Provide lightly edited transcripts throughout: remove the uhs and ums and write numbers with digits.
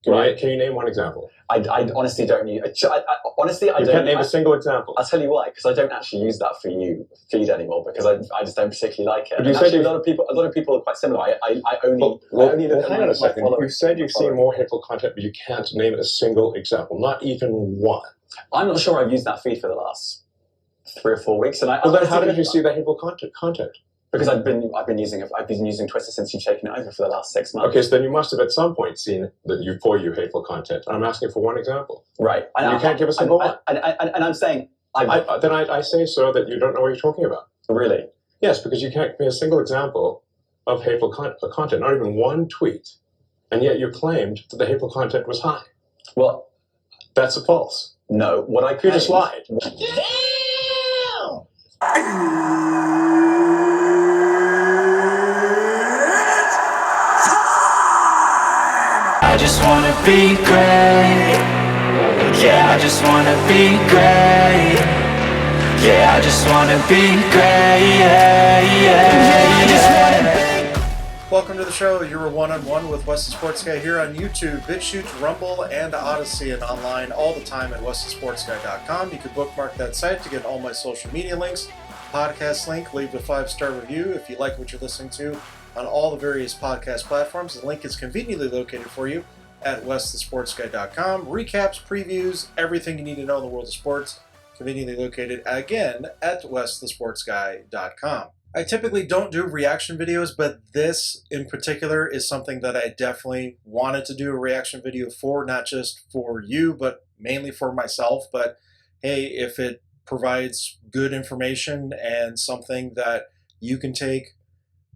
Can you name one example? I honestly don't use. Honestly, I don't. You can't name a single example. I'll tell you why, because I don't actually use that feed anymore because I just don't particularly like it. But you said actually, a lot of people are quite similar. I only look at hang on a second. following. You said you've seen more hateful content, but you can't name a single example, not even one. I'm not sure I've used that feed for the last 3 or 4 weeks, and then how did you see the hateful content? Because I've been using Twitter since you've taken it over for the last 6 months. Okay, so then you must have at some point seen that for you hateful content. I'm asking for one example. Right. And you can't give a single one. And I'm saying I say so that you don't know what you're talking about. Really? Yes, because you can't give me a single example of hateful content, not even one tweet, and yet you claimed that the hateful content was high. Well, that's false. No, what I you just lied. I just wanna be great. Yeah, I just wanna be great. Yeah, I just wanna be great. Yeah, I just wanna be. Welcome to the show. You're one-on-one with Wes the Sports Guy here on YouTube, BitChute, Rumble, and Odyssey, and online all the time at westhesportsguy.com. You can bookmark that site to get all my social media links, podcast link, leave a 5-star review if you like what you're listening to on all the various podcast platforms. The link is conveniently located for you at westhesportsguy.com. Recaps, previews, everything you need to know in the world of sports, conveniently located again at westhesportsguy.com. I typically don't do reaction videos, but this in particular is something that I definitely wanted to do a reaction video for, not just for you, but mainly for myself. But hey, if it provides good information and something that you can take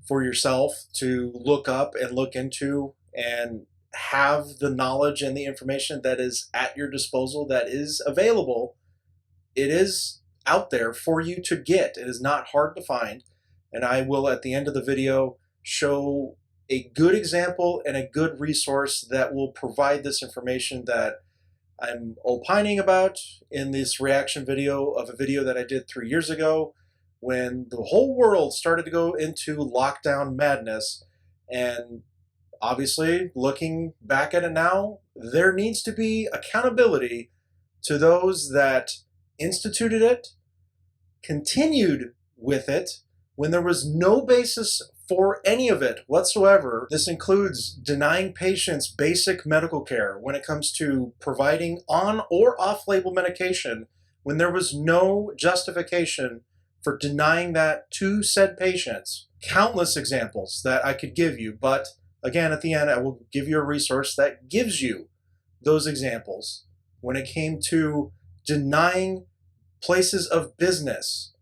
for yourself to look up and look into and have the knowledge and the information that is at your disposal, that is available, it is out there for you to get. It is not hard to find. And I will, at the end of the video, show a good example and a good resource that will provide this information that I'm opining about in this reaction video of a video that I did 3 years ago when the whole world started to go into lockdown madness. And obviously, looking back at it now, there needs to be accountability to those that instituted it, continued with it, when there was no basis for any of it whatsoever. This includes denying patients basic medical care when it comes to providing on or off-label medication when there was no justification for denying that to said patients. Countless examples that I could give you, but again, at the end, I will give you a resource that gives you those examples. When it came to denying places of business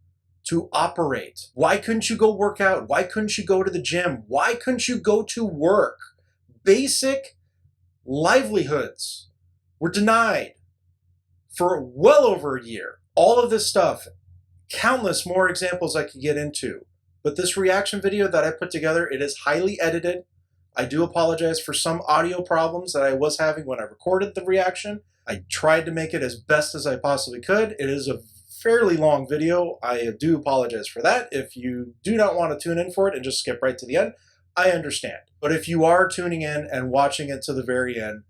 to operate. Why couldn't you go work out? Why couldn't you go to the gym? Why couldn't you go to work? Basic livelihoods were denied for well over a year. All of this stuff, countless more examples I could get into. But this reaction video that I put together, it is highly edited. I do apologize for some audio problems that I was having when I recorded the reaction. I tried to make it as best as I possibly could. It is a fairly long video. I do apologize for that. If you do not want to tune in for it and just skip right to the end, I understand. But if you are tuning in and watching it to the very end,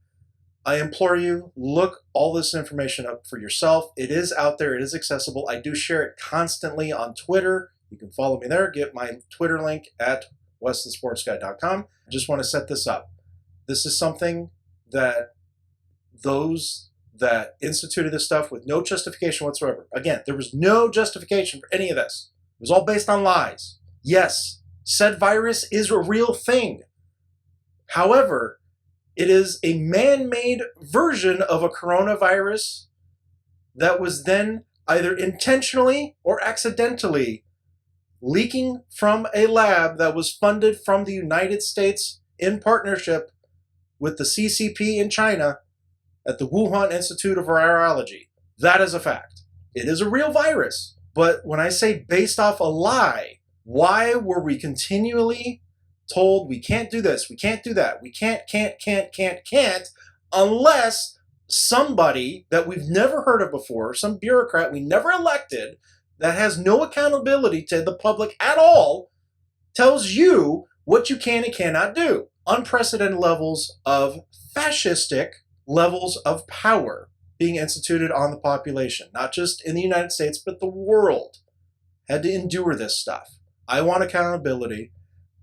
I implore you, look all this information up for yourself. It is out there. It is accessible. I do share it constantly on Twitter. You can follow me there. Get my Twitter link at westhesportsguy.com. I just want to set this up. This is something that those that instituted this stuff with no justification whatsoever. Again, there was no justification for any of this. It was all based on lies. Yes, said virus is a real thing. However, it is a man-made version of a coronavirus that was then either intentionally or accidentally leaking from a lab that was funded from the United States in partnership with the CCP in China at the Wuhan Institute of Virology. That is a fact. It is a real virus. But when I say based off a lie, why were we continually told we can't do this, we can't do that, we can't, unless somebody that we've never heard of before, some bureaucrat we never elected, that has no accountability to the public at all, tells you what you can and cannot do. unprecedented levels of fascistic levels of power being instituted on the population, not just in the United States, but the world had to endure this stuff. I want accountability.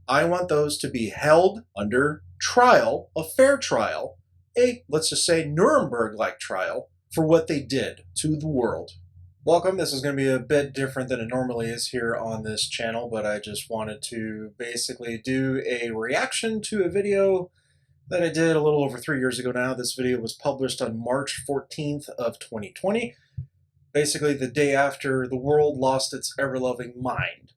I want those to be held under trial, a fair trial, let's just say, Nuremberg-like trial for what they did to the world. Welcome. This is going to be a bit different than it normally is here on this channel, but I just wanted to basically do a reaction to a video that I did a little over 3 years ago now. This video was published on March 14th of 2020, basically the day after the world lost its ever-loving mind.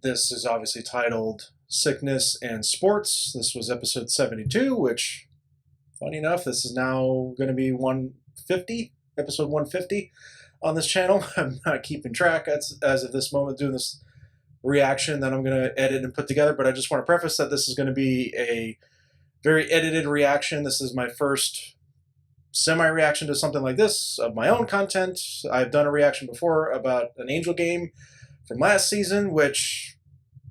This is obviously titled Sickness and Sports. This was episode 72, which, funny enough, this is now going to be 150, episode 150 on this channel. I'm not keeping track as of this moment, doing this reaction that I'm going to edit and put together, but I just want to preface that this is going to be a very edited reaction. This is my first semi-reaction to something like this of my own content. I've done a reaction before about an Angel game from last season, which,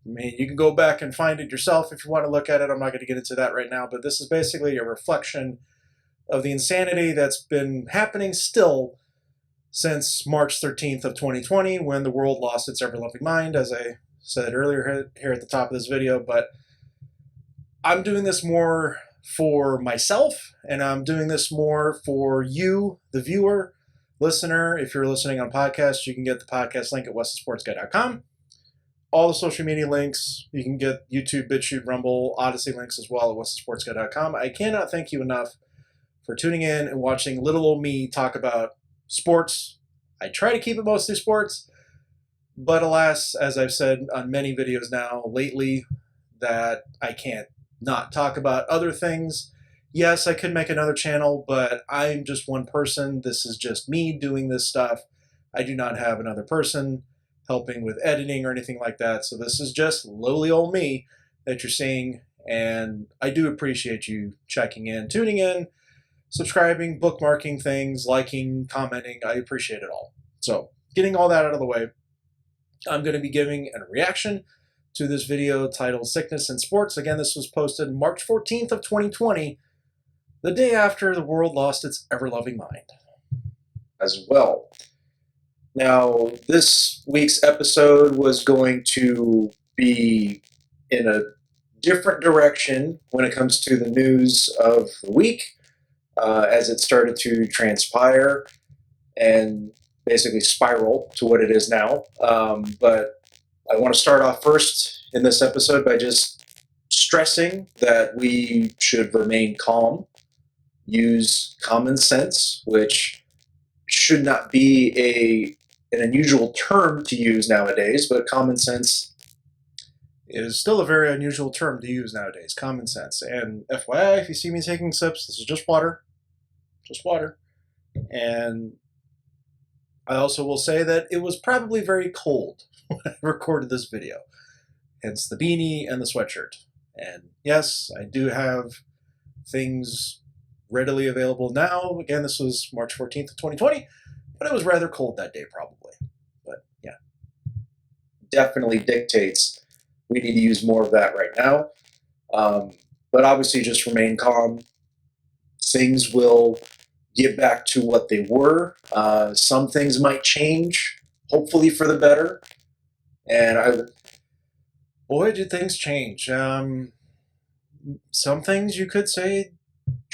I mean, you can go back and find it yourself if you want to look at it. I'm not going to get into that right now, but this is basically a reflection of the insanity that's been happening still since March 13th of 2020, when the world lost its ever-loving mind, as I said earlier here at the top of this video. But I'm doing this more for myself, and I'm doing this more for you, the viewer, listener. If you're listening on podcast, you can get the podcast link at westsportsguy.com. All the social media links, you can get YouTube, BitChute, Rumble, Odyssey links as well at westsportsguy.com. I cannot thank you enough for tuning in and watching little old me talk about sports. I try to keep it mostly sports, but alas, as I've said on many videos now lately, that I can't not talk about other things. Yes, I could make another channel, but I'm just one person. This is just me doing this stuff. I do not have another person helping with editing or anything like that, so this is just lowly old me that you're seeing, and I do appreciate you checking in, tuning in, subscribing, bookmarking things, liking, commenting. I appreciate it all. So, getting all that out of the way, I'm going to be giving a reaction to this video titled Sickness and Sports. Again, this was posted March 14th of 2020, the day after the world lost its ever-loving mind. As well. Now, this week's episode was going to be in a different direction when it comes to the news of the week, as it started to transpire and basically spiral to what it is now. But I want to start off first in this episode by just stressing that we should remain calm, use common sense, which should not be an unusual term to use nowadays, but common sense is still a very unusual term to use nowadays, common sense. And FYI, if you see me taking sips, this is just water. Just water. And I also will say that it was probably very cold when I recorded this video, hence the beanie and the sweatshirt. And yes, I do have things readily available now. Again, this was March 14th of 2020, but it was rather cold that day probably. But yeah, definitely dictates we need to use more of that right now. But obviously just remain calm. Things will get back to what they were. Some things might change, hopefully for the better. And boy, did things change. Some things you could say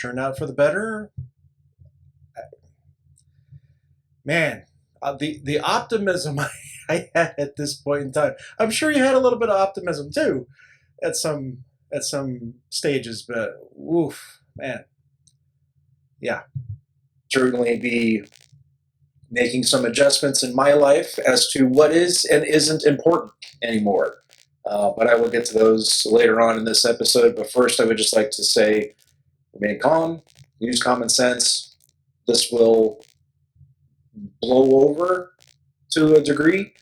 turned out for the better. Man, the optimism I had at this point in time. I'm sure you had a little bit of optimism too at some stages, but oof, man. Yeah. Certainly be making some adjustments in my life as to what is and isn't important anymore. But I will get to those later on in this episode. But first, I would just like to say, remain calm, use common sense. This will blow over to a degree.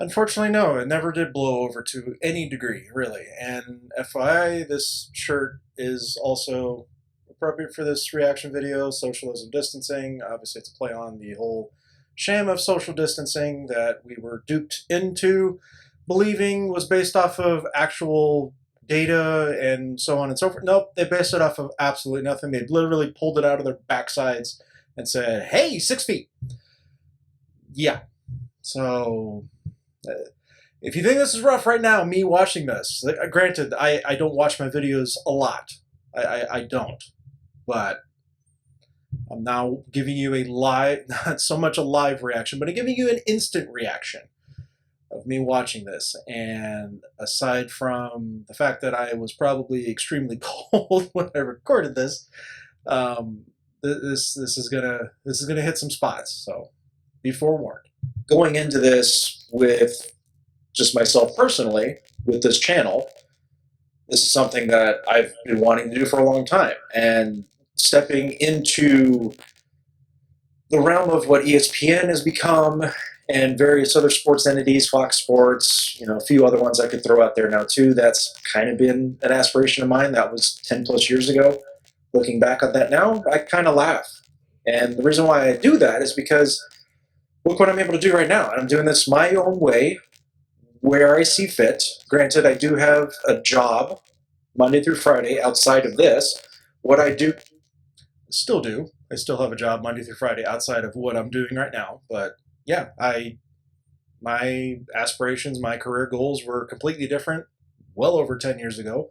Unfortunately, no, it never did blow over to any degree, really. And FYI, this shirt is also appropriate for this reaction video, socialism distancing. Obviously, it's a play on the whole sham of social distancing that we were duped into believing was based off of actual data and so on and so forth. Nope, they based it off of absolutely nothing. They literally pulled it out of their backsides and said, hey, 6 feet. Yeah. So if you think this is rough right now, me watching this, granted, I don't watch my videos a lot. I don't. But I'm now giving you a live, not so much a live reaction, but I'm giving you an instant reaction of me watching this. And aside from the fact that I was probably extremely cold when I recorded this, this is gonna hit some spots. So be forewarned. Going into this with just myself personally, with this channel, this is something that I've been wanting to do for a long time. And stepping into the realm of what ESPN has become and various other sports entities, Fox Sports, a few other ones I could throw out there now too. That's kind of been an aspiration of mine. That was 10 plus years ago. Looking back at that now, I kind of laugh. And the reason why I do that is because look what I'm able to do right now. I'm doing this my own way, where I see fit. Granted, I do have a job Monday through Friday outside of this. What I do, still do. I still have a job Monday through Friday outside of what I'm doing right now. But yeah, my aspirations, my career goals were completely different well over 10 years ago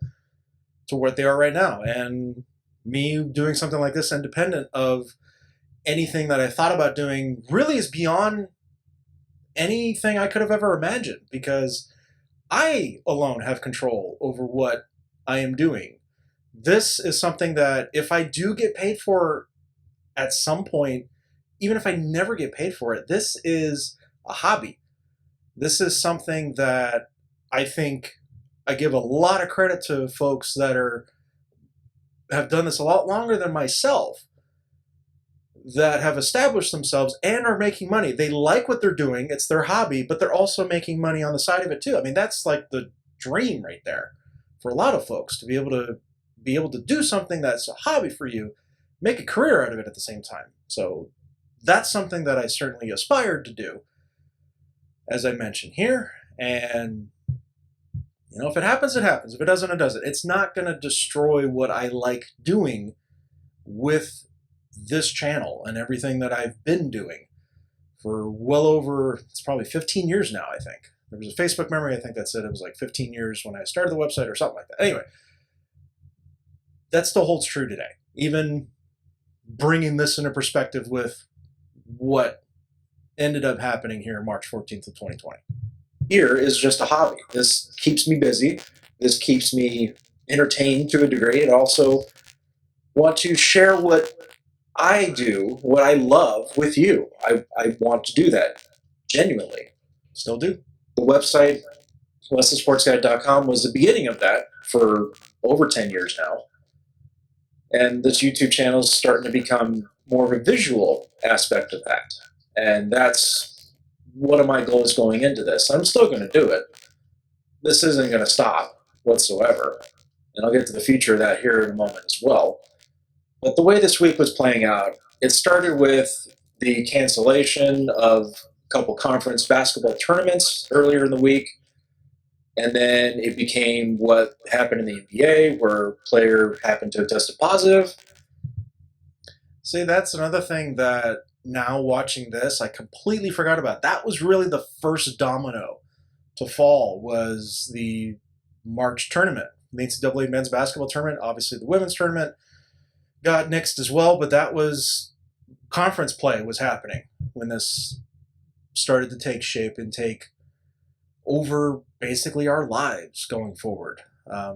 to what they are right now. And me doing something like this independent of anything that I thought about doing really is beyond anything I could have ever imagined, because I alone have control over what I am doing. This is something that if I do get paid for at some point, even if I never get paid for it, this is a hobby. This is something that I think I give a lot of credit to folks that have done this a lot longer than myself, that have established themselves and are making money. They like what they're doing. It's their hobby, but they're also making money on the side of it too. I mean, that's like the dream right there for a lot of folks, to be able to do something that's a hobby for you, make a career out of it at the same time. So that's something that I certainly aspired to do, as I mentioned here. And if it happens, it happens. If it doesn't, it doesn't. It's not going to destroy what I like doing with this channel and everything that I've been doing for well over, it's probably 15 years now, I think. There was a Facebook memory, I think, that said it was like 15 years when I started the website or something like that. Anyway, that still holds true today. Even bringing this into perspective with what ended up happening here March 14th of 2020. Here is just a hobby. This keeps me busy. This keeps me entertained to a degree. It also want to share what I do, what I love with you. I want to do that genuinely. Still do. The website, westthesportsguide.com, was the beginning of that for over 10 years now. And this YouTube channel is starting to become more of a visual aspect of that. And that's one of my goals going into this. I'm still going to do it. This isn't going to stop whatsoever. And I'll get to the future of that here in a moment as well. But the way this week was playing out, it started with the cancellation of a couple conference basketball tournaments earlier in the week. And then it became what happened in the NBA, where a player happened to have tested positive. See, that's another thing that now watching this, I completely forgot about. That was really the first domino to fall, was the March tournament. The NCAA men's basketball tournament, obviously the women's tournament got nixed as well, but that was conference play was happening when this started to take shape and take over basically our lives going forward.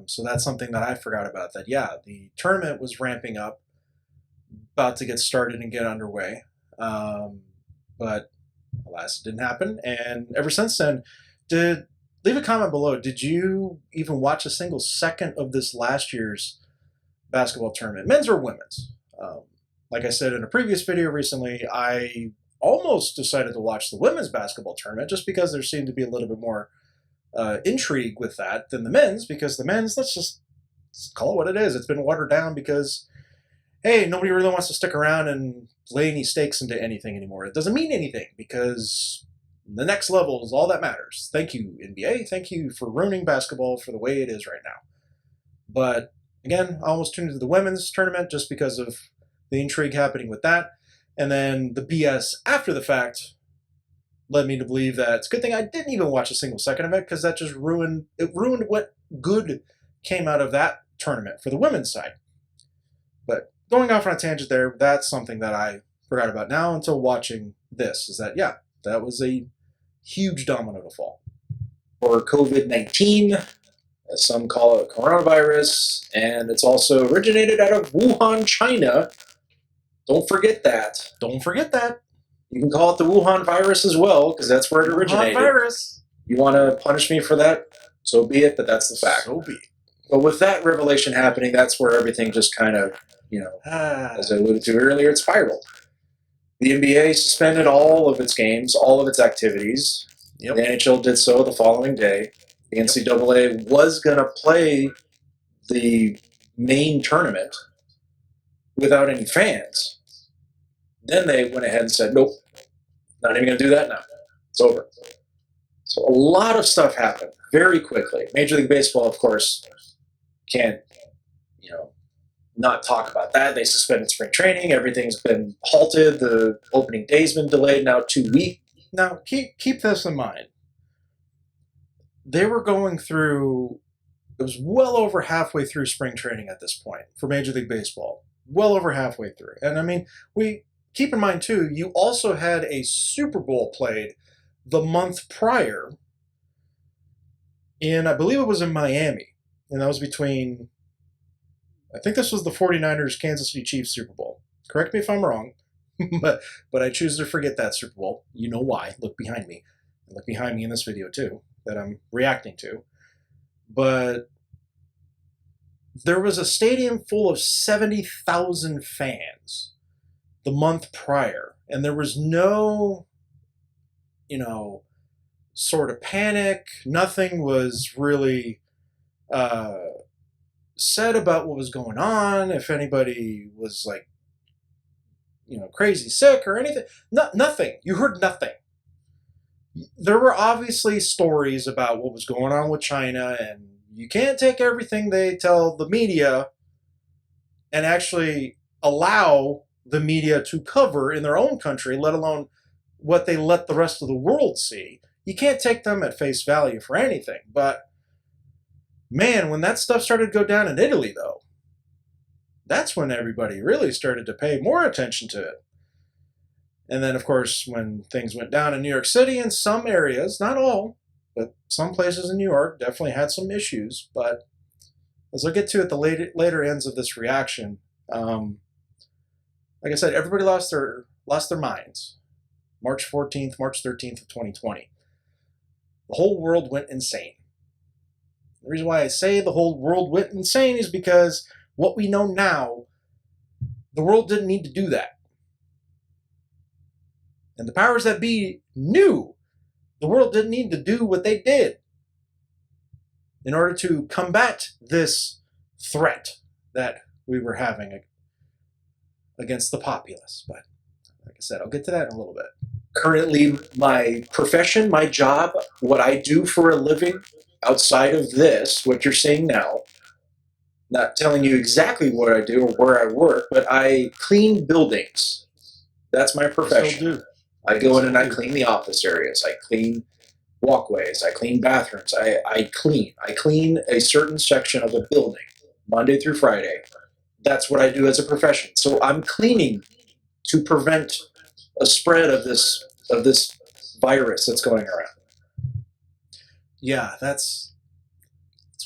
So that's something that I forgot about, that, yeah, the tournament was ramping up, about to get started and get underway. But alas, it didn't happen. And ever since then, leave a comment below. Did you even watch a single second of this last year's basketball tournament, men's or women's? Like I said in a previous video recently, I almost decided to watch the women's basketball tournament just because there seemed to be a little bit more intrigue with that than the men's, because the men's, let's call it what it is. It's been watered down because, hey, nobody really wants to stick around and lay any stakes into anything anymore. It doesn't mean anything because The next level is all that matters. Thank you, NBA. Thank you for ruining basketball for the way it is right now. But again, I almost tuned into the women's tournament just because of the intrigue happening with that. And then the BS after the fact led me to believe that it's a good thing I didn't even watch a single second of it, because that just ruined what good came out of that tournament for the women's side. But going off on a tangent there, that's something that I forgot about now until watching this, is that, yeah, that was a huge domino to fall. For COVID-19, as some call it coronavirus, and it's also originated out of Wuhan, China. Don't forget that. Don't forget that. You can call it the Wuhan virus as well, because that's where it originated. Wuhan virus. You want to punish me for that? So be it, but that's the fact. So be it. But with that revelation happening, that's where everything just kind of, as I alluded to earlier, it spiraled. The NBA suspended all of its games, all of its activities. Yep. The NHL did so the following day. The NCAA was going to play the main tournament without any fans. Then they went ahead and said, nope, not even going to do that now. It's over. So a lot of stuff happened very quickly. Major League Baseball, of course, can't, not talk about that. They suspended spring training. Everything's been halted. The opening day's been delayed now 2 weeks. Now, keep this in mind. They were going through, it was well over halfway through spring training at this point for Major League Baseball. Well over halfway through. And I mean, we keep in mind too, you also had a Super Bowl played the month prior I believe it was in Miami. And that was between, I think this was the 49ers Kansas City Chiefs Super Bowl. Correct me if I'm wrong, but I choose to forget that Super Bowl. You know why. Look behind me. Look behind me in this video too, that I'm reacting to. But there was a stadium full of 70,000 fans the month prior, and there was no, sort of panic. Nothing was really said about what was going on, if anybody was like, crazy sick or anything. Nothing. You heard nothing. There were obviously stories about what was going on with China, and you can't take everything they tell the media and actually allow the media to cover in their own country, let alone what they let the rest of the world see. You can't take them at face value for anything. But man, when that stuff started to go down in Italy, though, that's when everybody really started to pay more attention to it. And then, of course, when things went down in New York City, in some areas, not all, but some places in New York definitely had some issues. But as I'll get to at the later ends of this reaction, like I said, everybody lost their minds. March 14th, March 13th of 2020. The whole world went insane. The reason why I say the whole world went insane is because what we know now, the world didn't need to do that. And the powers that be knew the world didn't need to do what they did in order to combat this threat that we were having against the populace. But like I said, I'll get to that in a little bit. Currently, my profession, my job, what I do for a living outside of this, what you're seeing now, not telling you exactly what I do or where I work, but I clean buildings. That's my profession. Still do. I go in and I clean the office areas. I clean walkways. I clean bathrooms. I clean a certain section of a building Monday through Friday. That's what I do as a profession. So I'm cleaning to prevent a spread of this virus that's going around. Yeah, that's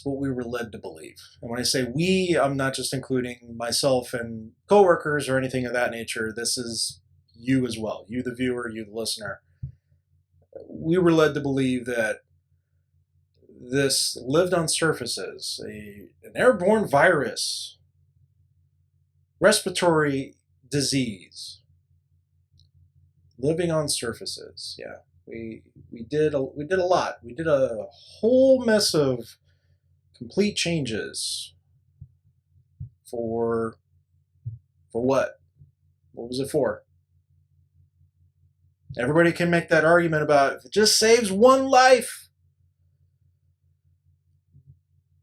what we were led to believe. And when I say we, I'm not just including myself and coworkers or anything of that nature. This is you as well. You, the viewer, you, the listener. We were led to believe that this lived on surfaces, an airborne virus, respiratory disease, living on surfaces. Yeah, we did a lot. We did a whole mess of complete changes for what? What was it for? Everybody can make that argument about if it just saves one life.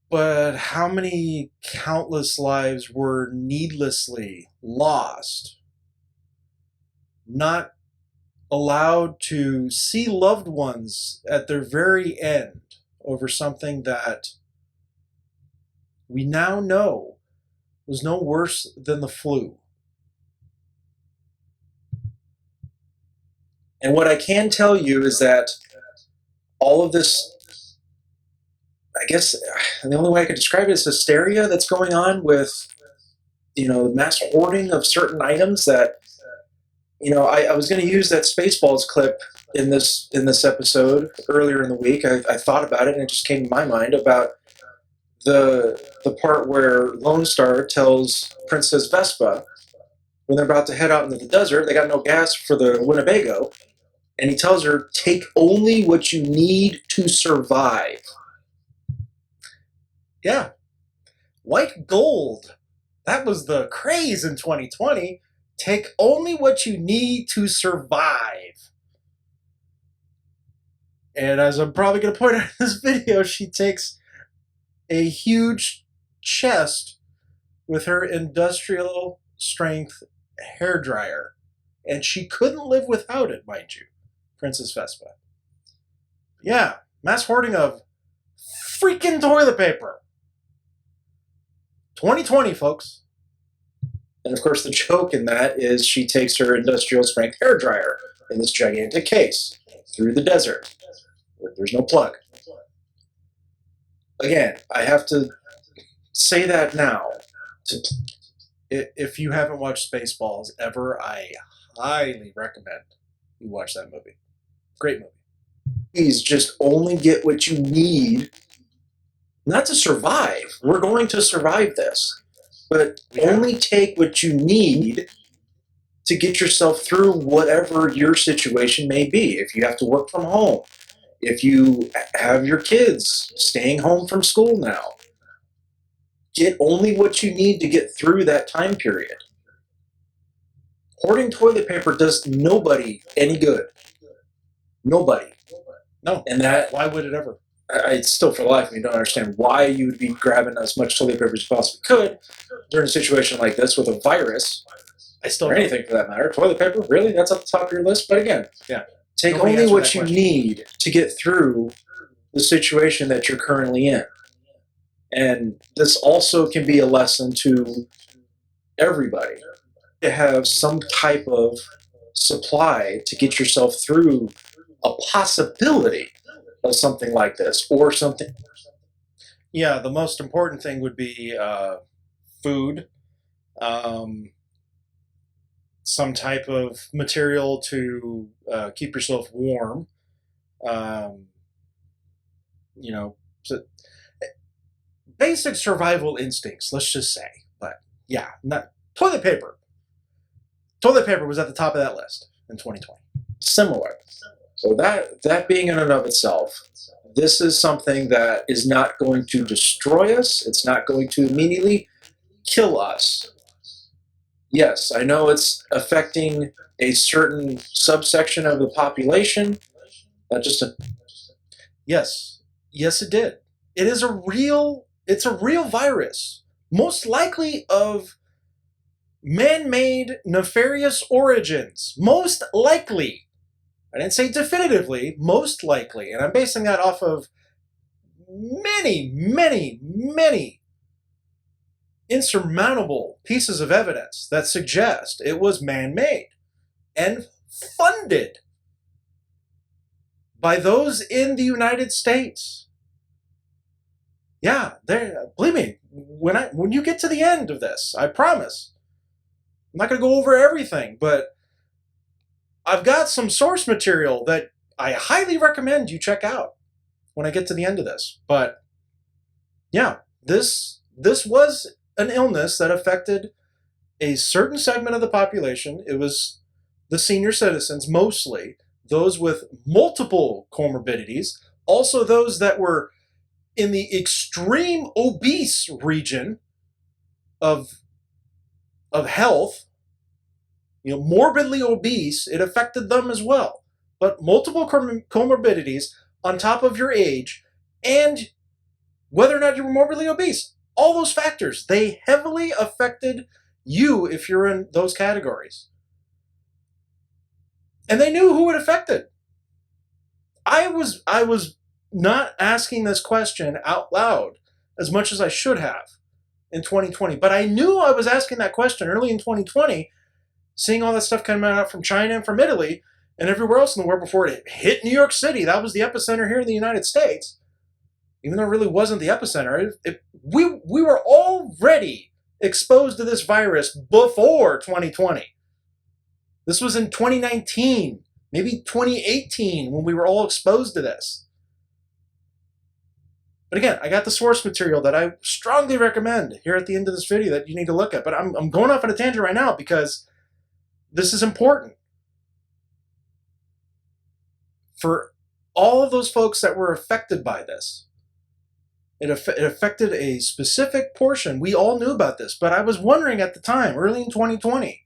But how many countless lives were needlessly lost? Not allowed to see loved ones at their very end over something that we now know was no worse than the flu. And what I can tell you is that all of this, I guess the only way I could describe it is hysteria that's going on with, mass hoarding of certain items that, I was going to use that Spaceballs clip in this episode earlier in the week. I thought about it and it just came to my mind about the part where Lone Star tells Princess Vespa when they're about to head out into the desert, they got no gas for the Winnebago, and he tells her, take only what you need to survive. Yeah. White gold. That was the craze in 2020. Take only what you need to survive. And as I'm probably going to point out in this video, she takes a huge chest with her industrial strength hairdryer. And she couldn't live without it, mind you, Princess Vespa. Yeah, mass hoarding of freaking toilet paper. 2020, folks. And of course, the joke in that is she takes her industrial strength hairdryer in this gigantic case through the desert where there's no plug. Again, I have to say that now. If you haven't watched Spaceballs ever, I highly recommend you watch that movie. Great movie. Please just only get what you need, not to survive. We're going to survive this. But only take what you need to get yourself through whatever your situation may be. If you have to work from home, if you have your kids staying home from school now, get only what you need to get through that time period. Hoarding toilet paper does nobody any good. Nobody. No. And why would it ever? I still, for the life of me, don't understand why you would be grabbing as much toilet paper as you possibly could during a situation like this with a virus. Or anything for that matter. Toilet paper, really? That's at the top of your list? But again, take only what you need to get through the situation that you're currently in. And this also can be a lesson to everybody. To have some type of supply to get yourself through a possibility of something like this or something. Yeah, the most important thing would be food, some type of material to keep yourself warm. Basic survival instincts, let's just say. But yeah, not toilet paper. Toilet paper was at the top of that list in 2020. Similar. So that being in and of itself, this is something that is not going to destroy us. It's not going to immediately kill us. Yes, I know it's affecting a certain subsection of the population. Yes, it did. It's a real virus, most likely of man-made nefarious origins. Most likely. I didn't say definitively, most likely. And I'm basing that off of many, many, many insurmountable pieces of evidence that suggest it was man-made and funded by those in the United States. Yeah, believe me, when you get to the end of this, I promise, I'm not going to go over everything, but I've got some source material that I highly recommend you check out when I get to the end of this. But yeah, this was an illness that affected a certain segment of the population. It was the senior citizens, mostly those with multiple comorbidities, also those that were in the extreme obese region of health, morbidly obese. It affected them as well. but multiple comorbidities on top of your age and whether or not you were morbidly obese. All those factors, they heavily affected you if you're in those categories. And they knew who it affected. I was not asking this question out loud as much as I should have in 2020, but I knew I was asking that question early in 2020, seeing all that stuff coming out from China and from Italy and everywhere else in the world before it hit New York City. That was the epicenter here in the United States. Even though it really wasn't the epicenter, we were already exposed to this virus before 2020. This was in 2019, maybe 2018, when we were all exposed to this. But again, I got the source material that I strongly recommend here at the end of this video that you need to look at. But I'm going off on a tangent right now because this is important. For all of those folks that were affected by this, it affected a specific portion. We all knew about this, but I was wondering at the time, early in 2020,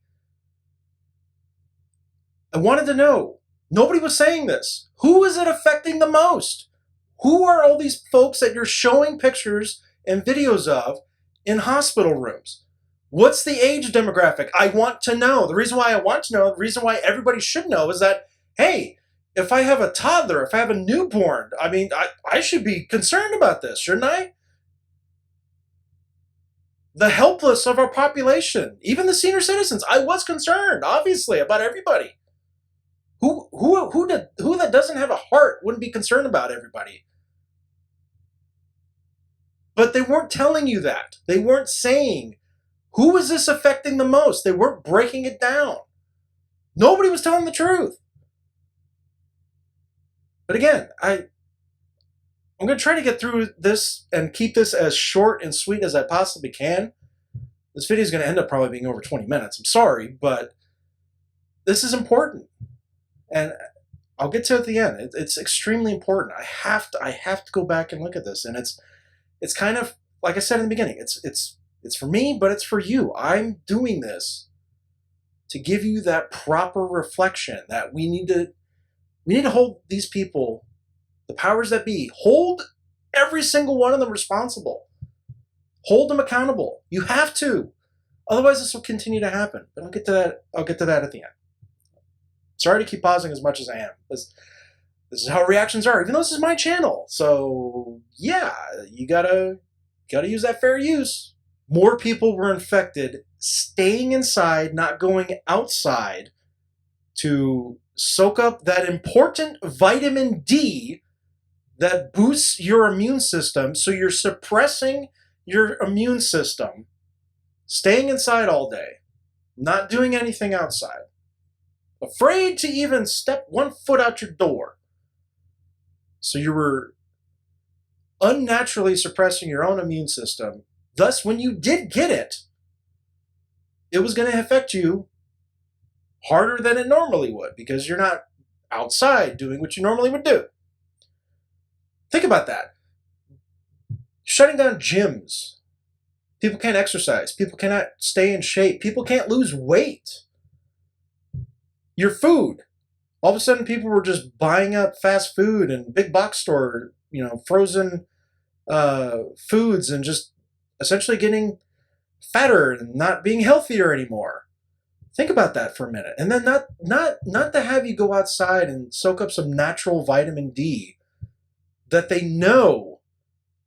I wanted to know, nobody was saying this. Who is it affecting the most? Who are all these folks that you're showing pictures and videos of in hospital rooms? What's the age demographic? I want to know. The reason why I want to know, the reason why everybody should know is that, hey, if I have a toddler, if I have a newborn, I mean, I should be concerned about this, shouldn't I? The helpless of our population, even the senior citizens. I was concerned, obviously, about everybody. Who that doesn't have a heart wouldn't be concerned about everybody? But they weren't telling you that. They weren't saying, who is this affecting the most? They weren't breaking it down. Nobody was telling the truth. But again, I'm going to try to get through this and keep this as short and sweet as I possibly can. This video is going to end up probably being over 20 minutes. I'm sorry, but this is important. And I'll get to it at the end. It's extremely important. I have to go back and look at this. And it's kind of, like I said in the beginning, it's for me, but it's for you. I'm doing this to give you that proper reflection that we need to hold these people, the powers that be, hold every single one of them responsible. Hold them accountable. You have to. Otherwise, this will continue to happen. But I'll get to that at the end. Sorry to keep pausing as much as I am. This is how reactions are, even though this is my channel. So yeah, you gotta use that fair use. More people were infected staying inside, not going outside to soak up that important vitamin D that boosts your immune system. So you're suppressing your immune system, staying inside all day, not doing anything outside, afraid to even step one foot out your door. So you were unnaturally suppressing your own immune system. Thus, when you did get it, it was going to affect you harder than it normally would because you're not outside doing what you normally would do. Think about that. Shutting down gyms. People can't exercise. People cannot stay in shape. People can't lose weight. Your food. All of a sudden, people were just buying up fast food and big box store, frozen foods and just essentially getting fatter and not being healthier anymore. Think about that for a minute. And then not to have you go outside and soak up some natural vitamin D that they know.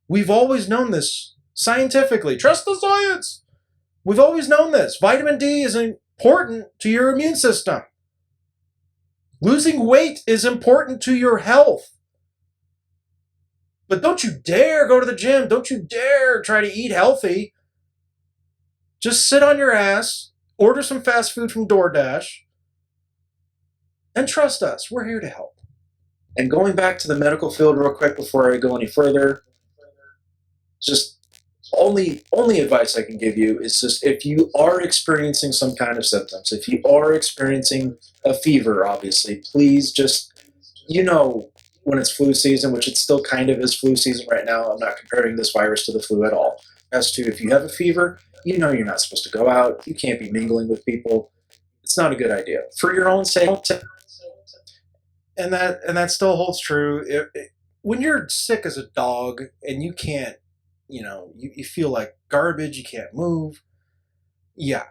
We've always known this scientifically. Trust the science. We've always known this. Vitamin D is important to your immune system. Losing weight is important to your health. But don't you dare go to the gym. Don't you dare try to eat healthy. Just sit on your ass, order some fast food from DoorDash, and trust us. We're here to help. And going back to the medical field real quick before I go any further, just only advice I can give you is just if you are experiencing some kind of symptoms, if you are experiencing a fever, obviously, please just, when it's flu season, which it still kind of is flu season right now, I'm not comparing this virus to the flu at all. As to if you have a fever, you're not supposed to go out. You can't be mingling with people. It's not a good idea. For your own safety. that still holds true. When you're sick as a dog and you can't, you feel like garbage, you can't move. Yeah,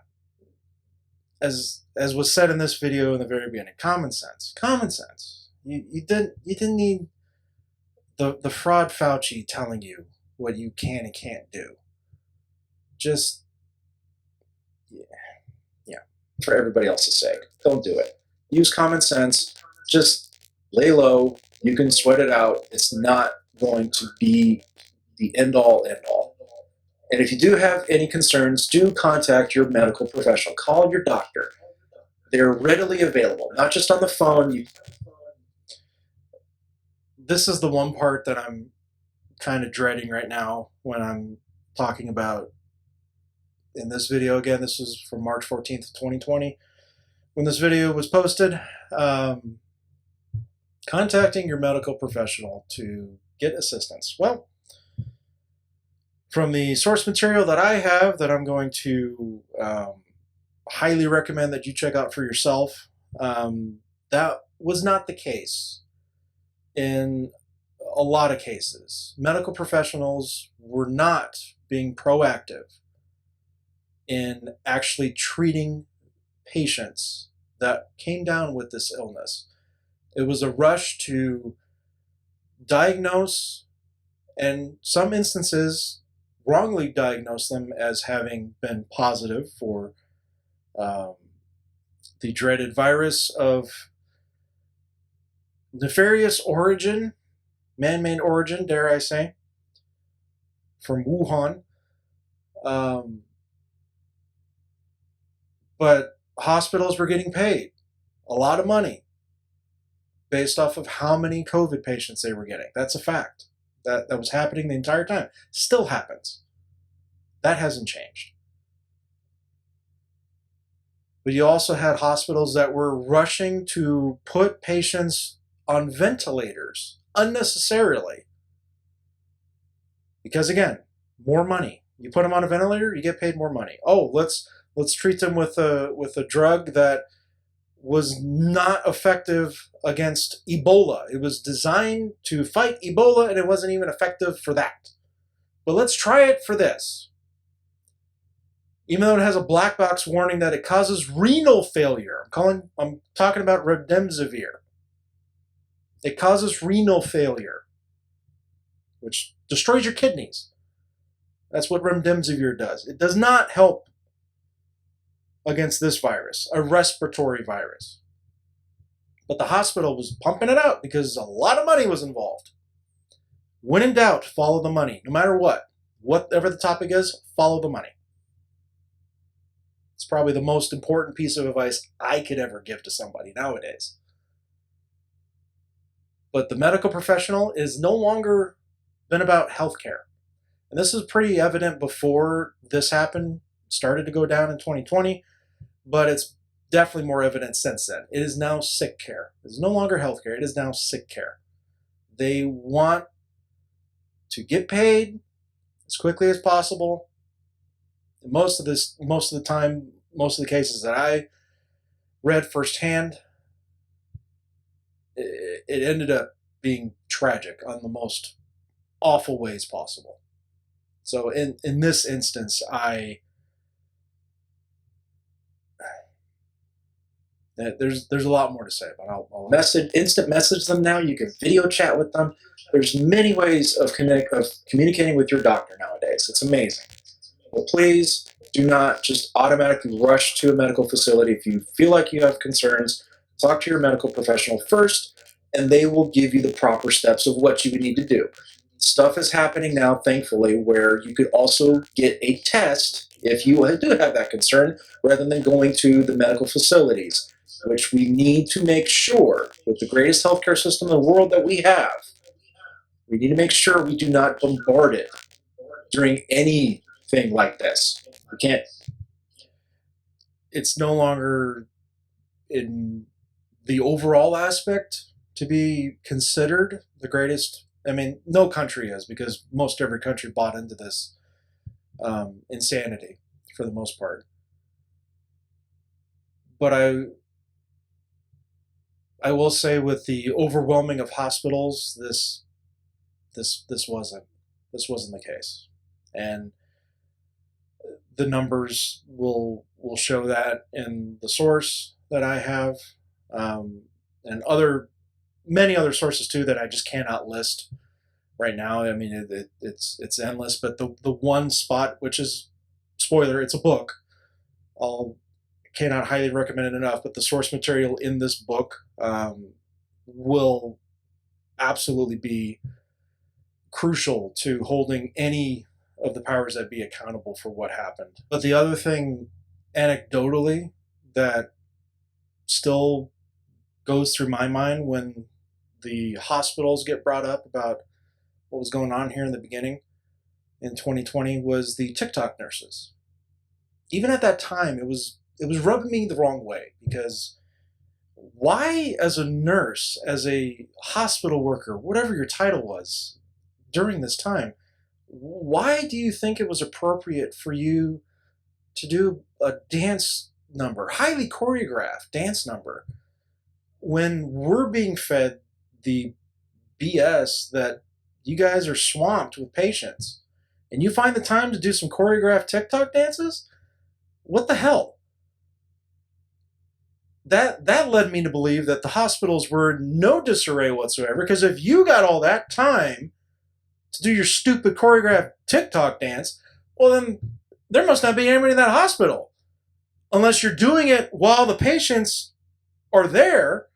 as was said in this video in the very beginning, common sense, common sense. You didn't need the fraud Fauci telling you what you can and can't do. Just yeah, for everybody else's sake, don't do it. Use common sense. Just lay low. You can sweat it out. It's not going to be the end all, end all. And if you do have any concerns, do contact your medical professional. Call your doctor. They're readily available, not just on the phone. This is the one part that I'm kind of dreading right now when I'm talking about in this video. Again, this is from March 14th, 2020. When this video was posted, contacting your medical professional to get assistance. Well, from the source material that I have that I'm going to highly recommend that you check out for yourself, that was not the case in a lot of cases. Medical professionals were not being proactive in actually treating patients that came down with this illness. It was a rush to diagnose, and some instances wrongly diagnose them as having been positive for the dreaded virus of nefarious origin, man-made origin, dare I say, from Wuhan. But hospitals were getting paid a lot of money based off of how many COVID patients they were getting. That's a fact. That was happening the entire time. Still happens. That hasn't changed. But you also had hospitals that were rushing to put patients on ventilators unnecessarily. Because again, more money. You put them on a ventilator, you get paid more money. Oh, let's treat them with a drug that was not effective against Ebola. It was designed to fight Ebola, and it wasn't even effective for that. But let's try it for this. Even though it has a black box warning that it causes renal failure. I'm talking about remdesivir. It causes renal failure, which destroys your kidneys. That's what remdesivir does. It does not help against this virus, a respiratory virus. But the hospital was pumping it out because a lot of money was involved. When in doubt, follow the money. No matter what. Whatever the topic is, follow the money. It's probably the most important piece of advice I could ever give to somebody nowadays. But the medical professional is no longer been about healthcare. And this is pretty evident before this happened, started to go down in 2020, but it's definitely more evident since then. It is now sick care. It is no longer healthcare. It is now sick care. They want to get paid as quickly as possible. Most of the time, most of the cases that I read firsthand, it ended up being tragic on the most awful ways possible. So in this instance, there's a lot more to say, but I'll instant message them now. You can video chat with them. There's many ways of communicating with your doctor nowadays. It's amazing. But please do not just automatically rush to a medical facility. If you feel like you have concerns, talk to your medical professional first, and they will give you the proper steps of what you would need to do. Stuff is happening now, thankfully, where you could also get a test if you do have that concern, rather than going to the medical facilities, which we need to make sure, with the greatest healthcare system in the world that we have, we need to make sure we do not bombard it during anything like this. We can't. It's no longer in the overall aspect to be considered the greatest. I mean, no country is, because most every country bought into this insanity for the most part. But I will say, with the overwhelming of hospitals, this wasn't the case, and the numbers will show that in the source that I have, and many other sources too that I just cannot list right now. I mean, it's endless, but the one spot, which is, spoiler, it's a book. I'll cannot highly recommend it enough. But the source material in this book will absolutely be crucial to holding any of the powers that be accountable for what happened. But the other thing, anecdotally, that still goes through my mind when the hospitals get brought up about what was going on here in the beginning in 2020 was the TikTok nurses. Even at that time, it was rubbing me the wrong way, because why, as a nurse, as a hospital worker, whatever your title was during this time, why do you think it was appropriate for you to do a dance number, highly choreographed dance number, when we're being fed the BS that you guys are swamped with patients, and you find the time to do some choreographed TikTok dances? What the hell? That led me to believe that the hospitals were in no disarray whatsoever, because if you got all that time to do your stupid choreographed TikTok dance, well, then there must not be anybody in that hospital, unless you're doing it while the patients are there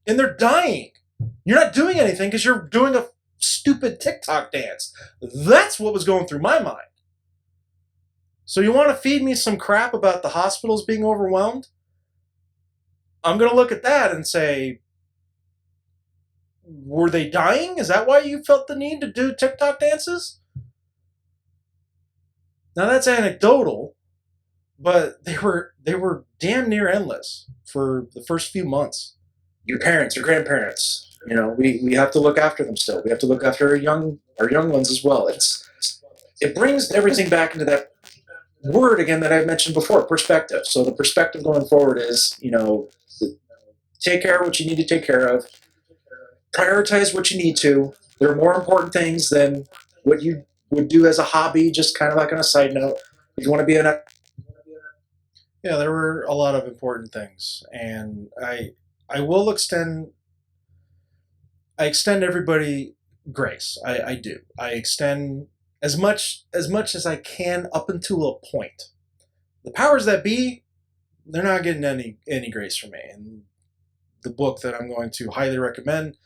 and they're dying. You're not doing anything because you're doing a stupid TikTok dance. That's what was going through my mind. So you want to feed me some crap about the hospitals being overwhelmed? I'm going to look at that and say, were they dying? Is that why you felt the need to do TikTok dances? Now that's anecdotal, but they were damn near endless for the first few months. Your parents, your grandparents, we have to look after them still. We have to look after our young ones as well. It brings everything back into that word again that I mentioned before, perspective. So the perspective going forward is, take care of what you need to take care of. Prioritize what you need to. There are more important things than what you would do as a hobby, just kind of like on a side note. If you want to be yeah, there were a lot of important things, and I will extend everybody grace. I do. I extend as much as I can up until a point. The powers that be, they're not getting any grace from me. And the book that I'm going to highly recommend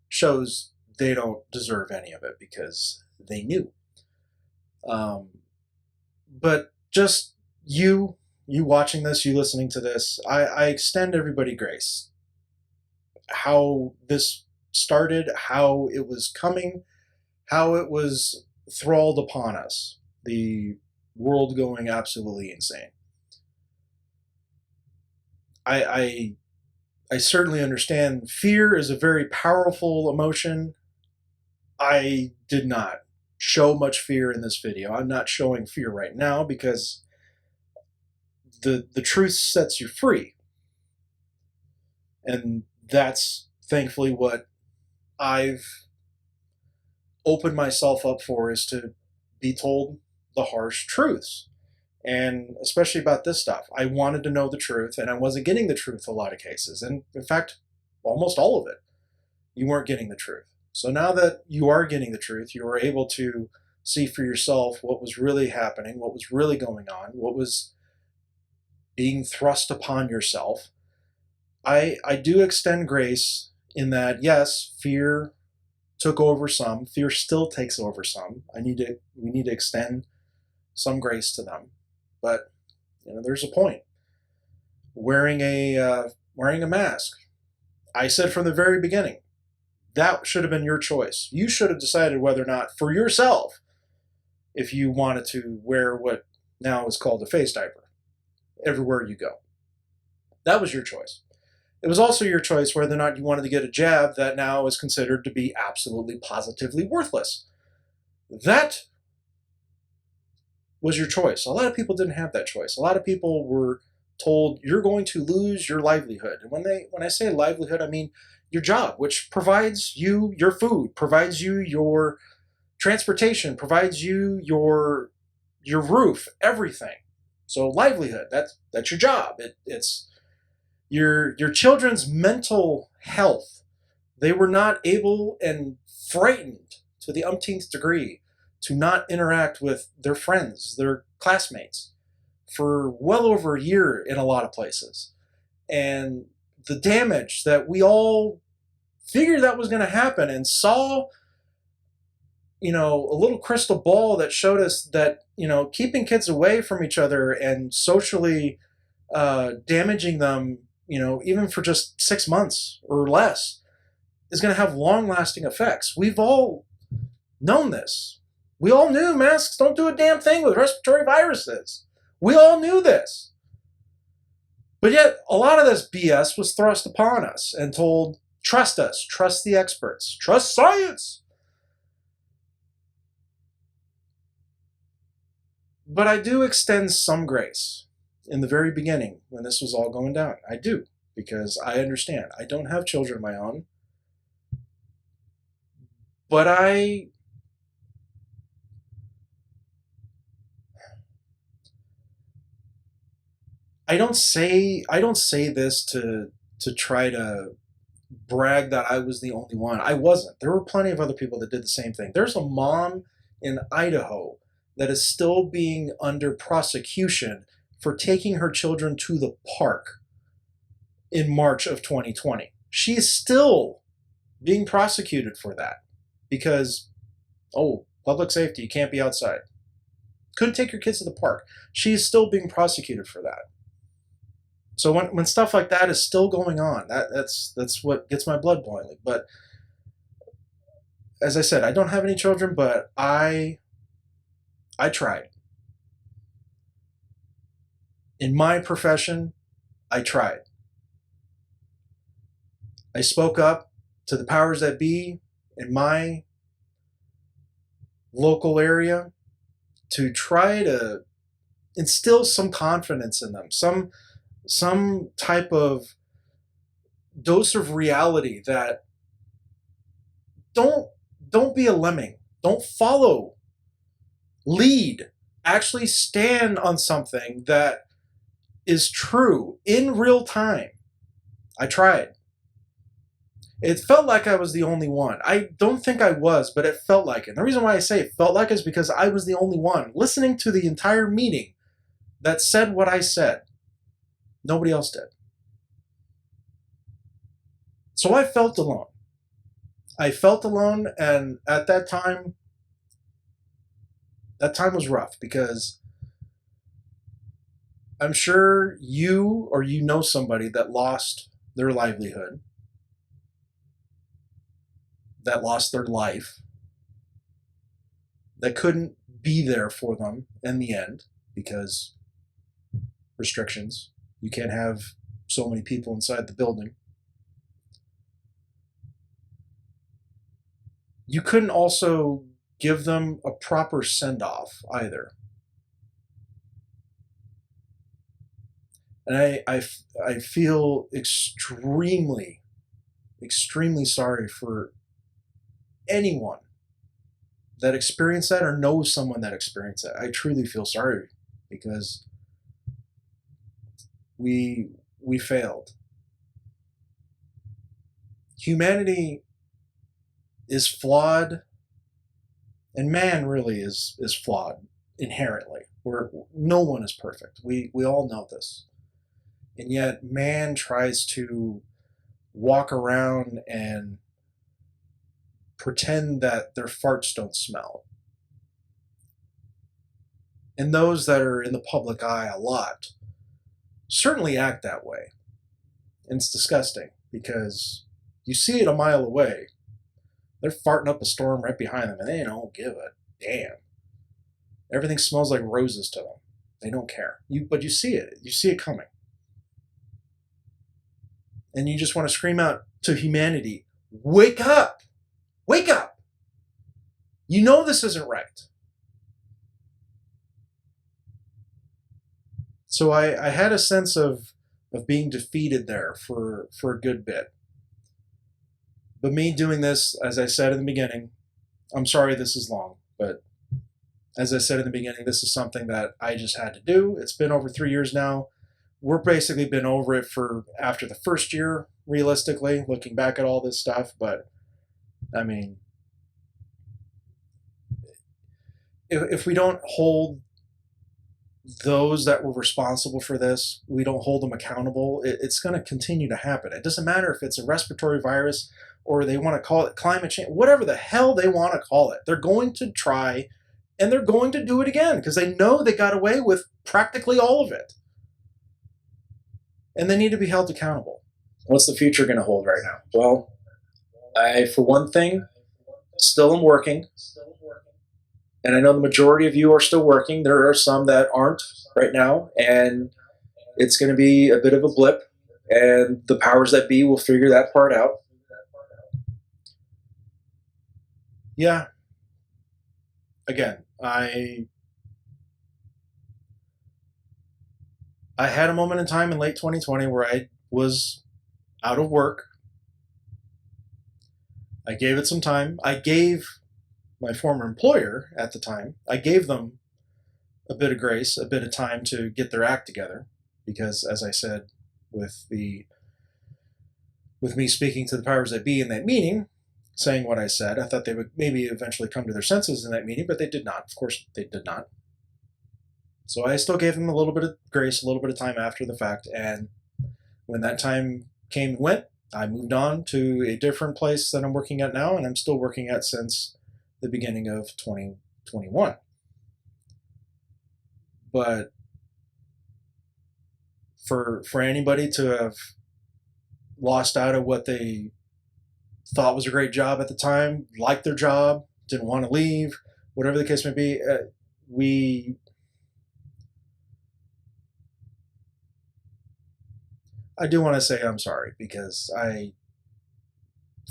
shows they don't deserve any of it because they knew. But just you watching this, you listening to this, I extend everybody grace. How this started, how it was coming, how it was thralled upon us, the world going absolutely insane. I certainly understand fear is a very powerful emotion. I did not show much fear in this video. I'm not showing fear right now because the truth sets you free. And that's thankfully what I've opened myself up for, is to be told the harsh truths. And especially about this stuff. I wanted to know the truth, and I wasn't getting the truth in a lot of cases. And in fact, almost all of it, you weren't getting the truth. So now that you are getting the truth, you are able to see for yourself what was really happening, what was really going on, what was being thrust upon yourself. I do extend grace in that, yes, fear took over some. Fear still takes over some. We need to extend some grace to them. But there's a point. Wearing a mask. I said from the very beginning, that should have been your choice. You should have decided whether or not, for yourself, if you wanted to wear what now is called a face diaper everywhere you go. That was your choice. It was also your choice whether or not you wanted to get a jab that now is considered to be absolutely positively worthless. That was your choice. A lot of people didn't have that choice. A lot of people were told you're going to lose your livelihood. And when I say livelihood, I mean your job, which provides you your food, provides you your transportation, provides you your roof, everything. So livelihood, that's your job. It's your children's mental health. They were not able and frightened to the umpteenth degree to not interact with their friends, their classmates, for well over a year in a lot of places. And the damage that we all figured that was going to happen and saw, a little crystal ball that showed us that, keeping kids away from each other and socially damaging them, even for just 6 months or less, is going to have long-lasting effects. We've all known this. We all knew masks don't do a damn thing with respiratory viruses. We all knew this. But yet, a lot of this BS was thrust upon us and told, trust us, trust the experts, trust science. But I do extend some grace in the very beginning when this was all going down. I do, because I understand. I don't have children of my own. But I don't say this to try to brag that I was the only one. I wasn't. There were plenty of other people that did the same thing. There's a mom in Idaho that is still being under prosecution for taking her children to the park in March of 2020. She is still being prosecuted for that because, public safety, you can't be outside. Couldn't take your kids to the park. She's still being prosecuted for that. So when stuff like that is still going on, that's what gets my blood boiling. But as I said, I don't have any children, but I tried. In my profession, I tried. I spoke up to the powers that be in my local area to try to instill some confidence in them, some type of dose of reality that don't be a lemming. Don't follow. Lead. Actually stand on something that is true in real time. I tried. It felt like I was the only one. I don't think I was, but it felt like it. And the reason why I say it felt like it is because I was the only one listening to the entire meeting that said what I said. Nobody else did. So I felt alone. I felt alone, and at that time was rough because I'm sure you know somebody that lost their livelihood, that lost their life, that couldn't be there for them in the end because restrictions. You can't have so many people inside the building. You couldn't also give them a proper send-off either. And I feel extremely, extremely sorry for anyone that experienced that or knows someone that experienced that. I truly feel sorry because we failed. Humanity is flawed, and man really is flawed inherently. No one is perfect. We all know this. And yet man tries to walk around and pretend that their farts don't smell. And those that are in the public eye a lot certainly act that way. And it's disgusting because you see it a mile away. They're farting up a storm right behind them and they don't give a damn. Everything smells like roses to them. They don't care. But you see it. You see it coming. And you just want to scream out to humanity, wake up! Wake up! You know this isn't right. So I had a sense of being defeated there for a good bit. But me doing this, as I said in the beginning, I'm sorry this is long, but as I said in the beginning, this is something that I just had to do. It's been over 3 years now. We're basically been over it for after the first year, realistically, looking back at all this stuff. But I mean, if we don't hold those that were responsible for this, we don't hold them accountable, it's going to continue to happen. It doesn't matter if it's a respiratory virus or they want to call it climate change, whatever the hell they want to call it. They're going to try and they're going to do it again because they know they got away with practically all of it. And they need to be held accountable. What's the future going to hold right now? Well, I, for one thing, still am working. And I know the majority of you are still working. There are some that aren't right now. And it's going to be a bit of a blip. And the powers that be will figure that part out. Yeah. Again, I had a moment in time in late 2020 where I was out of work. I gave it some time. I gave my former employer at the time, I gave them a bit of grace, a bit of time to get their act together. Because as I said, with me speaking to the powers that be in that meeting, saying what I said, I thought they would maybe eventually come to their senses in that meeting, but they did not. Of course, they did not. So I still gave them a little bit of grace, a little bit of time after the fact. And when that time came and went, I moved on to a different place that I'm working at now, and I'm still working at since the beginning of 2021. But for anybody to have lost out of what they thought was a great job at the time, liked their job, didn't want to leave, whatever the case may be, I do want to say I'm sorry, because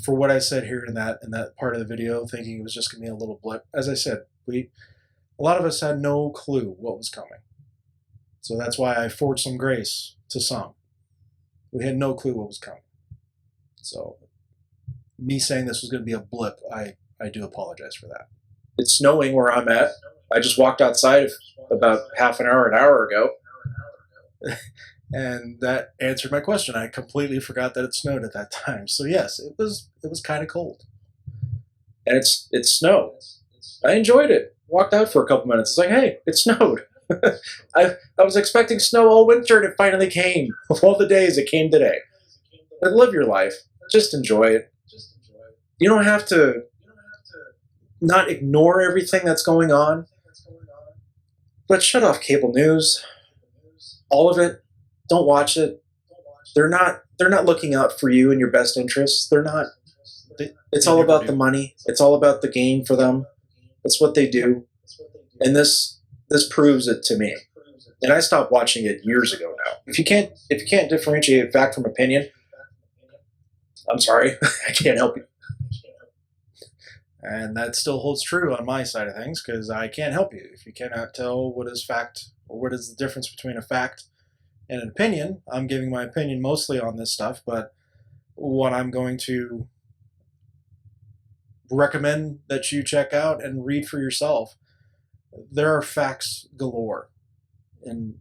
for what I said here in that part of the video, thinking it was just going to be a little blip. As I said, a lot of us had no clue what was coming. So that's why I afford some grace to some. We had no clue what was coming. So me saying this was going to be a blip, I do apologize for that. It's snowing where I'm at. I just walked outside about half an hour ago. And that answered my question. I completely forgot that it snowed at that time. So yes, it was kind of cold. And it snowed. I enjoyed it. Walked out for a couple minutes. It's like, hey, it snowed. I was expecting snow all winter, and it finally came. Of all the days, it came today. But live your life. Just enjoy it. You don't have to not ignore everything that's going on. But shut off cable news. All of it. Don't watch it. They're not looking out for you and your best interests. They're not. It's all about the money. It's all about the game for them. That's what they do. And this proves it to me. And I stopped watching it years ago now. If you can't differentiate fact from opinion, I'm sorry. I can't help you. And that still holds true on my side of things, because I can't help you. If you cannot tell what is fact, or what is the difference between a fact and an opinion, I'm giving my opinion mostly on this stuff, but what I'm going to recommend that you check out and read for yourself, there are facts galore in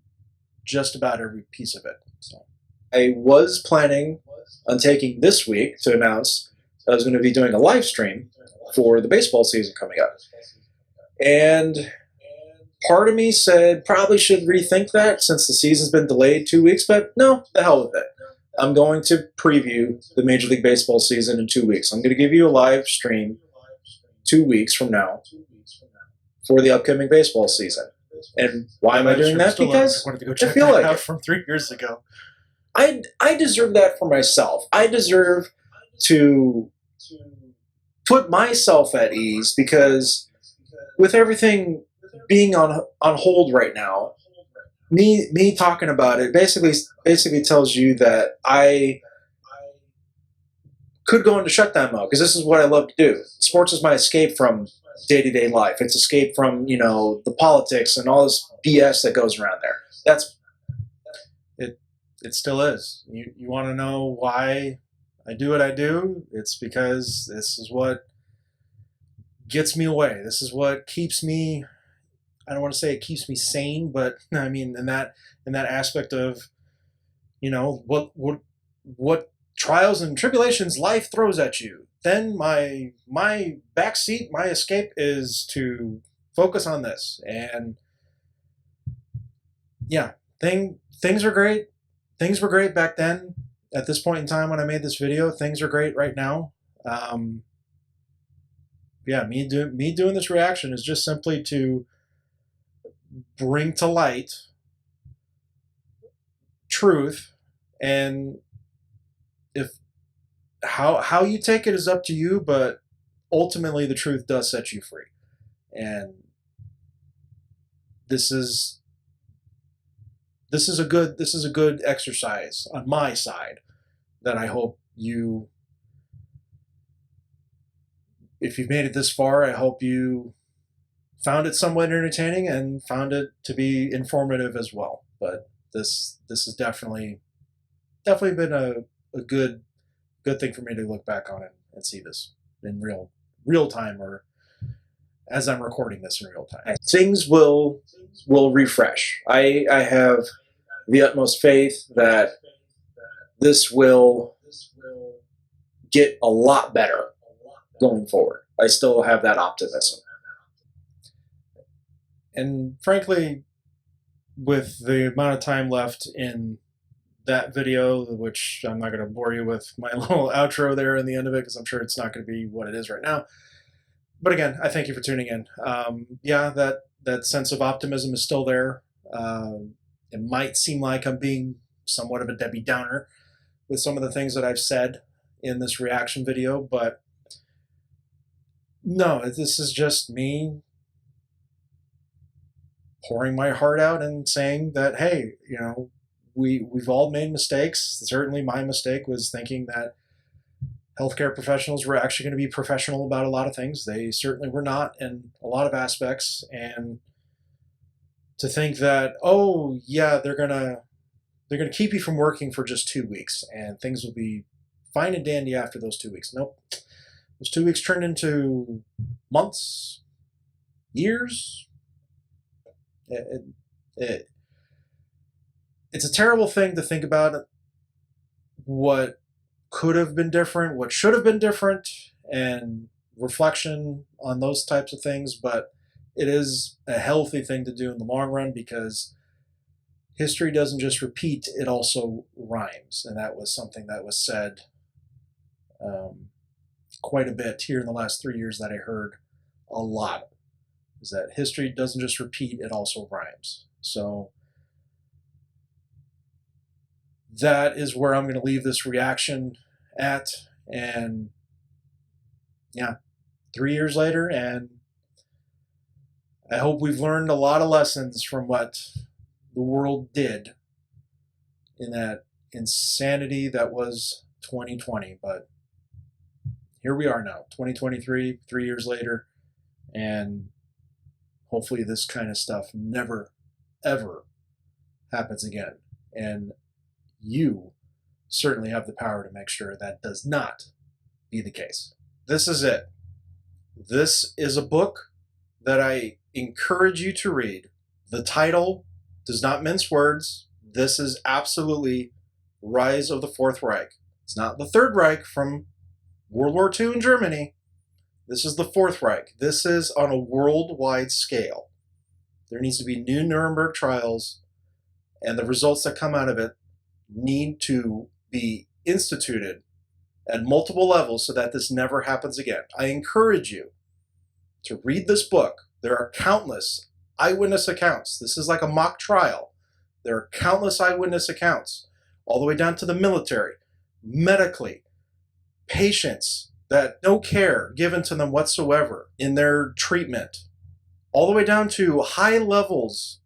just about every piece of it. So I was planning on taking this week to announce that I was going to be doing a live stream for the baseball season coming up. And part of me said probably should rethink that since the season's been delayed 2 weeks, but no, the hell with it. I'm going to preview the Major League Baseball season in 2 weeks. I'm going to give you a live stream 2 weeks from now for the upcoming baseball season. And why am I doing that? Because I feel like it. From 3 years ago. I deserve that for myself. I deserve to put myself at ease, because with everything being on hold right now, me talking about it basically tells you that I could go into shutdown mode, because this is what I love to do. Sports is my escape from day-to-day life. It's escape from, the politics and all this BS that goes around there. It still is. You want to know why I do what I do? It's because this is what gets me away. This is what keeps me, I don't want to say it keeps me sane, but I mean in that aspect of, what trials and tribulations life throws at you. Then my backseat, my escape is to focus on this. And yeah, things are great. Things were great back then. At this point in time when I made this video, things are great right now. Yeah, me doing this reaction is just simply to bring to light truth, and if how you take it is up to you, but ultimately the truth does set you free. And this is a good exercise on my side that I hope you, if you've made it this far, I hope you found it somewhat entertaining and found it to be informative as well. But this has definitely been a good thing for me to look back on it and see this in real time, or as I'm recording this in real time. Things will refresh. I have the utmost faith that this will get a lot better going forward. I still have that optimism. And frankly, with the amount of time left in that video, which I'm not going to bore you with my little outro there in the end of it, because I'm sure it's not going to be what it is right now. But again, I thank you for tuning in. Yeah, that sense of optimism is still there. It might seem like I'm being somewhat of a Debbie Downer with some of the things that I've said in this reaction video, but no, this is just me pouring my heart out and saying that, hey, we've all made mistakes. Certainly my mistake was thinking that healthcare professionals were actually going to be professional about a lot of things. They certainly were not in a lot of aspects. And to think that, oh yeah, they're gonna keep you from working for just 2 weeks and things will be fine and dandy after those 2 weeks. Nope. Those 2 weeks turned into months, years. It's a terrible thing to think about what could have been different, what should have been different, and reflection on those types of things. But it is a healthy thing to do in the long run, because history doesn't just repeat, it also rhymes. And that was something that was said quite a bit here in the last 3 years that I heard a lot, is that history doesn't just repeat, it also rhymes. So that is where I'm going to leave this reaction at. And yeah, 3 years later, and I hope we've learned a lot of lessons from what the world did in that insanity that was 2020. But here we are now, 2023, 3 years later, and hopefully this kind of stuff never, ever happens again. And you certainly have the power to make sure that does not be the case. This is it. This is a book that I encourage you to read. The title does not mince words. This is absolutely Rise of the Fourth Reich. It's not the Third Reich from World War II in Germany. This is the Fourth Reich. This is on a worldwide scale. There needs to be new Nuremberg trials, and the results that come out of it need to be instituted at multiple levels so that this never happens again. I encourage you to read this book. There are countless eyewitness accounts. This is like a mock trial. There are countless eyewitness accounts, all the way down to the military, medically, patients that no care given to them whatsoever in their treatment, all the way down to high levels.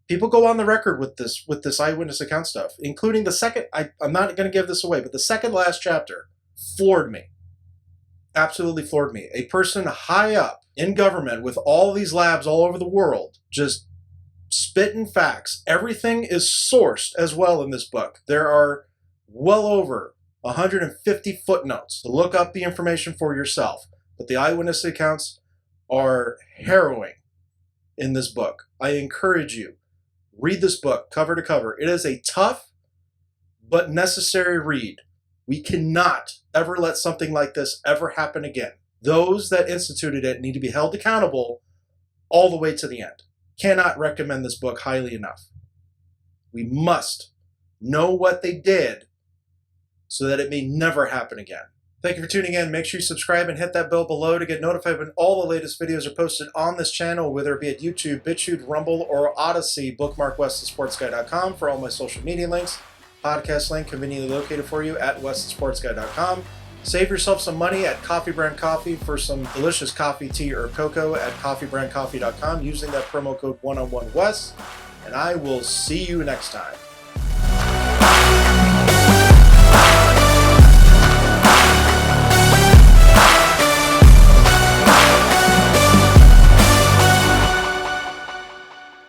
People go on the record with this eyewitness account stuff, including the second, I'm not going to give this away, but the second last chapter floored me. Absolutely floored me. A person high up in government with all these labs all over the world just spitting facts. Everything is sourced as well in this book. There are well over 150 footnotes to look up the information for yourself. But the eyewitness accounts are harrowing in this book. I encourage you, read this book cover to cover. It is a tough but necessary read. We cannot ever let something like this ever happen again. Those that instituted it need to be held accountable all the way to the end. Cannot recommend this book highly enough. We must know what they did so that it may never happen again. Thank you for tuning in. Make sure you subscribe and hit that bell below to get notified when all the latest videos are posted on this channel, whether it be at YouTube, BitChute, Rumble, or Odyssey. Bookmark westonsportsguy.com for all my social media links. Podcast link conveniently located for you at westonsportsguy.com. Save yourself some money at Coffee Brand Coffee for some delicious coffee, tea, or cocoa at coffeebrandcoffee.com using that promo code 1on1west. And I will see you next time.